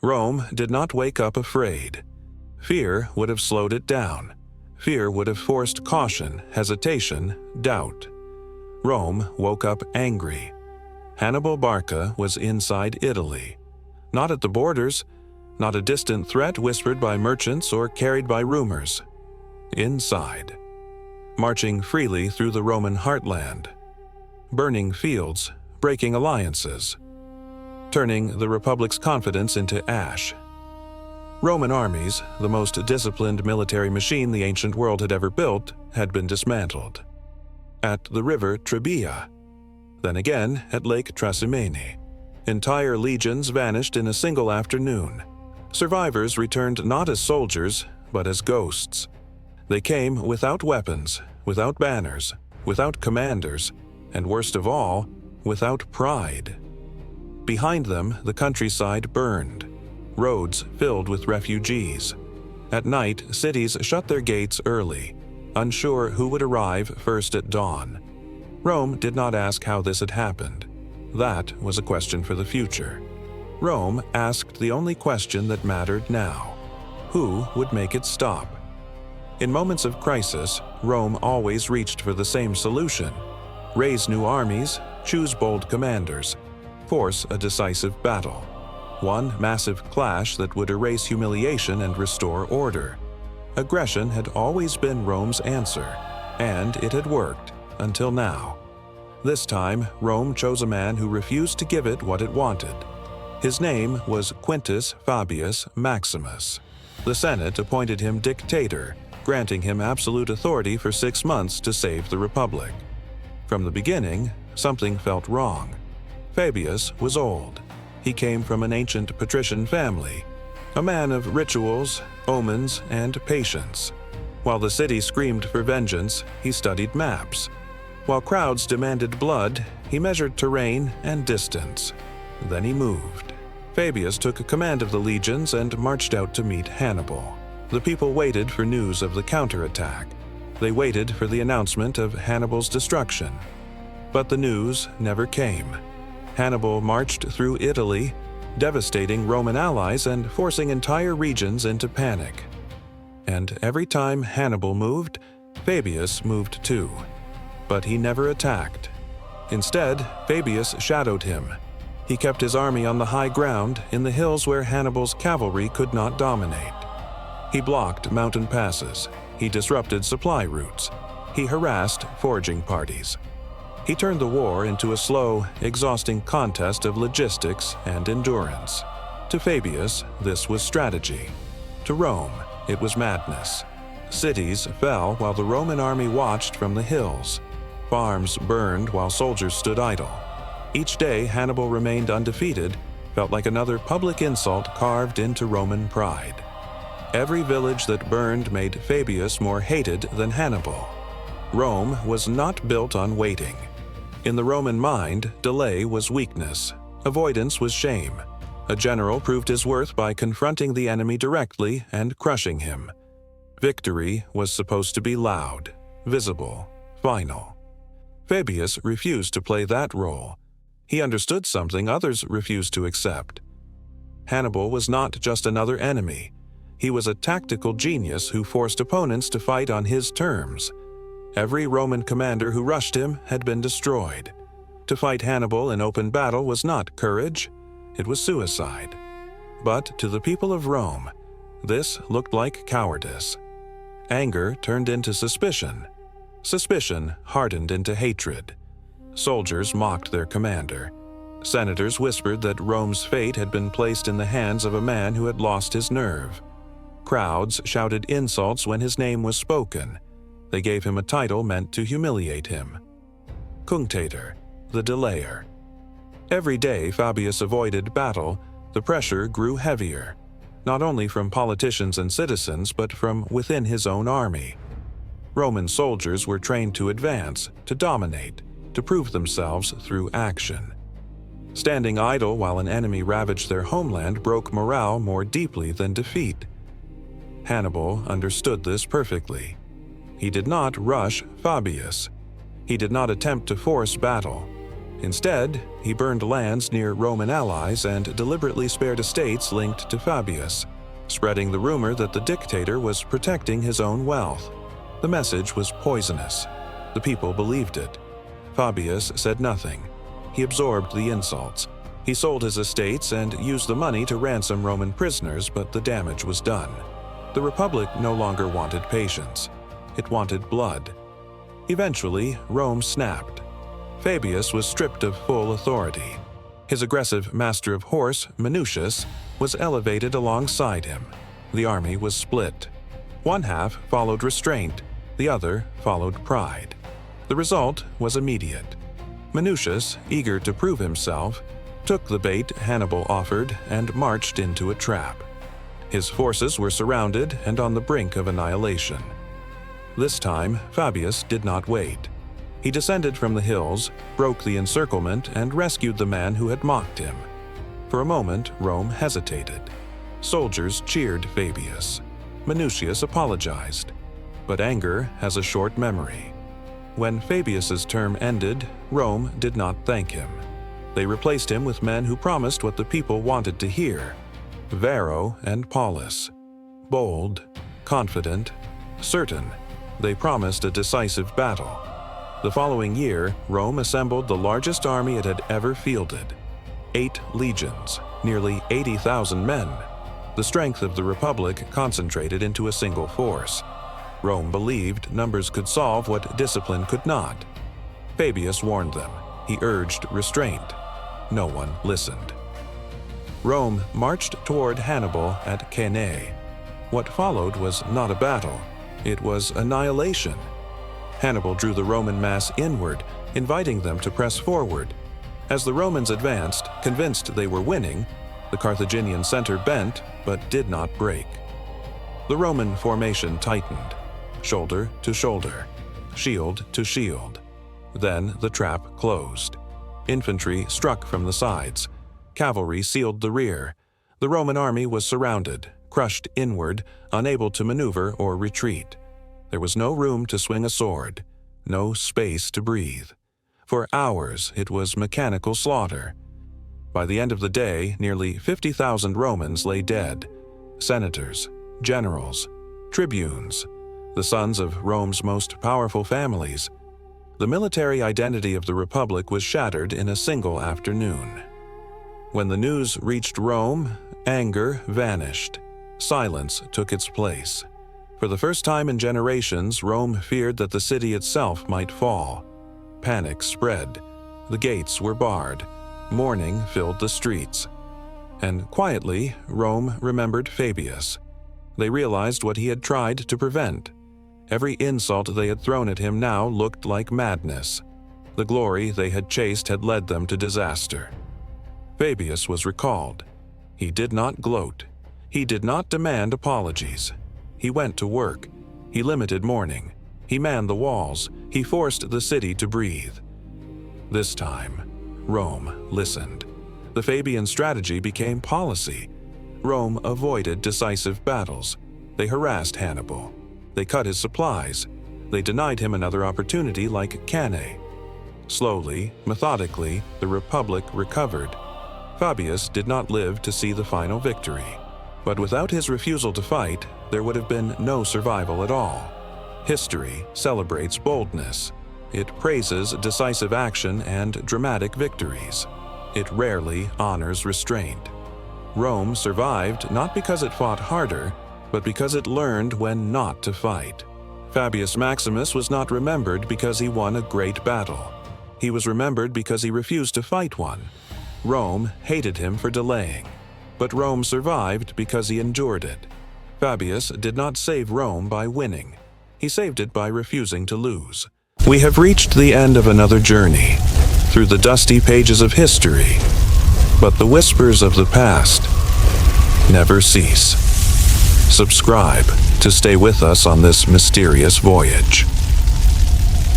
Rome did not wake up afraid. Fear would have slowed it down. Fear would have forced caution, hesitation, doubt. Rome woke up angry. Hannibal Barca was inside Italy. Not at the borders, not a distant threat whispered by merchants or carried by rumors. Inside. Marching freely through the Roman heartland. Burning fields, breaking alliances. Turning the Republic's confidence into ash. Roman armies, the most disciplined military machine the ancient world had ever built, had been dismantled. At the river Trebia. Then again at Lake Trasimene. Entire legions vanished in a single afternoon. Survivors returned not as soldiers, but as ghosts. They came without weapons, without banners, without commanders, and worst of all, without pride. Behind them, the countryside burned. Roads filled with refugees. At night, cities shut their gates early, unsure who would arrive first at dawn. Rome did not ask how this had happened. That was a question for the future. Rome asked the only question that mattered now. Who would make it stop? In moments of crisis, Rome always reached for the same solution: raise new armies, choose bold commanders, force a decisive battle. One massive clash that would erase humiliation and restore order. Aggression had always been Rome's answer, and it had worked until now. This time, Rome chose a man who refused to give it what it wanted. His name was Quintus Fabius Maximus. The Senate appointed him dictator, granting him absolute authority for 6 months to save the Republic. From the beginning, something felt wrong. Fabius was old. He came from an ancient patrician family, a man of rituals, omens, and patience. While the city screamed for vengeance, he studied maps. While crowds demanded blood, he measured terrain and distance. Then he moved. Fabius took command of the legions and marched out to meet Hannibal. The people waited for news of the counterattack. They waited for the announcement of Hannibal's destruction. But the news never came. Hannibal marched through Italy, devastating Roman allies and forcing entire regions into panic. And every time Hannibal moved, Fabius moved too. But he never attacked. Instead, Fabius shadowed him. He kept his army on the high ground in the hills where Hannibal's cavalry could not dominate. He blocked mountain passes. He disrupted supply routes. He harassed foraging parties. He turned the war into a slow, exhausting contest of logistics and endurance. To Fabius, this was strategy. To Rome, it was madness. Cities fell while the Roman army watched from the hills. Farms burned while soldiers stood idle. Each day Hannibal remained undefeated felt like another public insult carved into Roman pride. Every village that burned made Fabius more hated than Hannibal. Rome was not built on waiting. In the Roman mind, delay was weakness. Avoidance was shame. A general proved his worth by confronting the enemy directly and crushing him. Victory was supposed to be loud, visible, final. Fabius refused to play that role. He understood something others refused to accept. Hannibal was not just another enemy. He was a tactical genius who forced opponents to fight on his terms. Every Roman commander who rushed him had been destroyed. To fight Hannibal in open battle was not courage, it was suicide. But to the people of Rome, this looked like cowardice. Anger turned into suspicion. Suspicion hardened into hatred. Soldiers mocked their commander. Senators whispered that Rome's fate had been placed in the hands of a man who had lost his nerve. Crowds shouted insults when his name was spoken. They gave him a title meant to humiliate him. Cunctator, the delayer. Every day Fabius avoided battle, the pressure grew heavier, not only from politicians and citizens, but from within his own army. Roman soldiers were trained to advance, to dominate, to prove themselves through action. Standing idle while an enemy ravaged their homeland broke morale more deeply than defeat. Hannibal understood this perfectly. He did not rush Fabius. He did not attempt to force battle. Instead, he burned lands near Roman allies and deliberately spared estates linked to Fabius, spreading the rumor that the dictator was protecting his own wealth. The message was poisonous. The people believed it. Fabius said nothing. He absorbed the insults. He sold his estates and used the money to ransom Roman prisoners, but the damage was done. The Republic no longer wanted patience. It wanted blood. Eventually, Rome snapped. Fabius was stripped of full authority. His aggressive master of horse, Minucius, was elevated alongside him. The army was split. One half followed restraint, the other followed pride. The result was immediate. Minucius, eager to prove himself, took the bait Hannibal offered and marched into a trap. His forces were surrounded and on the brink of annihilation. This time, Fabius did not wait. He descended from the hills, broke the encirclement, and rescued the man who had mocked him. For a moment, Rome hesitated. Soldiers cheered Fabius. Minucius apologized. But anger has a short memory. When Fabius's term ended, Rome did not thank him. They replaced him with men who promised what the people wanted to hear: Varro and Paulus. Bold, confident, certain, they promised a decisive battle. The following year, Rome assembled the largest army it had ever fielded. 8 legions, nearly 80,000 men. The strength of the Republic concentrated into a single force. Rome believed numbers could solve what discipline could not. Fabius warned them. He urged restraint. No one listened. Rome marched toward Hannibal at Cannae. What followed was not a battle. It was annihilation. Hannibal drew the Roman mass inward, inviting them to press forward. As the Romans advanced, convinced they were winning, the Carthaginian center bent but did not break. The Roman formation tightened, shoulder to shoulder, shield to shield. Then the trap closed. Infantry struck from the sides. Cavalry sealed the rear. The Roman army was surrounded, crushed inward, unable to maneuver or retreat. There was no room to swing a sword, no space to breathe. For hours, it was mechanical slaughter. By the end of the day, nearly 50,000 Romans lay dead. Senators, generals, tribunes, the sons of Rome's most powerful families. The military identity of the Republic was shattered in a single afternoon. When the news reached Rome, anger vanished. Silence took its place. For the first time in generations, Rome feared that the city itself might fall. Panic spread. The gates were barred. Mourning filled the streets. And quietly, Rome remembered Fabius. They realized what he had tried to prevent. Every insult they had thrown at him now looked like madness. The glory they had chased had led them to disaster. Fabius was recalled. He did not gloat. He did not demand apologies. He went to work. He limited mourning. He manned the walls. He forced the city to breathe. This time, Rome listened. The Fabian strategy became policy. Rome avoided decisive battles. They harassed Hannibal. They cut his supplies. They denied him another opportunity like Cannae. Slowly, methodically, the Republic recovered. Fabius did not live to see the final victory. But without his refusal to fight, there would have been no survival at all. History celebrates boldness. It praises decisive action and dramatic victories. It rarely honors restraint. Rome survived not because it fought harder, but because it learned when not to fight. Fabius Maximus was not remembered because he won a great battle. He was remembered because he refused to fight one. Rome hated him for delaying. But Rome survived because he endured it. Fabius did not save Rome by winning. He saved it by refusing to lose. We have reached the end of another journey through the dusty pages of history, but the whispers of the past never cease. Subscribe to stay with us on this mysterious voyage.